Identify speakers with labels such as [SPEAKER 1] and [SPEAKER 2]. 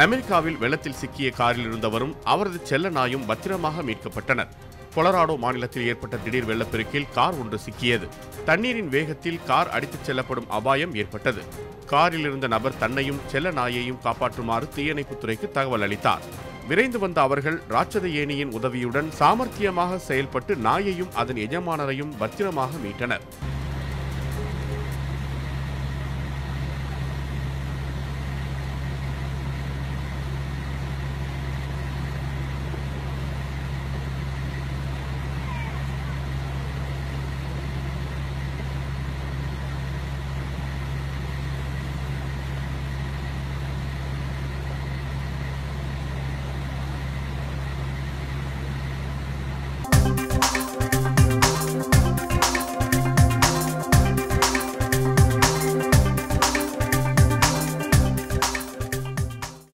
[SPEAKER 1] அமெரிக்காவில் வெள்ளத்தில் சிக்கிய காரில் இருந்தவரும் அவரது செல்ல நாயும் பத்திரமாக மீட்கப்பட்டனர். கொலராடோ மாநிலத்தில் ஏற்பட்ட திடீர் வெள்ளப்பெருக்கில் கார் ஒன்று சிக்கியது. தண்ணீரின் வேகத்தில் கார் அடித்துச் செல்லப்படும் அபாயம் ஏற்பட்டது. காரில் இருந்த நபர் தன்னையும் செல்ல நாயையும் காப்பாற்றுமாறு தீயணைப்புத்துறைக்கு தகவல் அளித்தார். விரைந்து வந்த அவர்கள் ராட்சத ஏணியின் உதவியுடன் சாமர்த்தியமாக செயல்பட்டு நாயையும் அதன் எஜமானரையும் பத்திரமாக மீட்டனர்.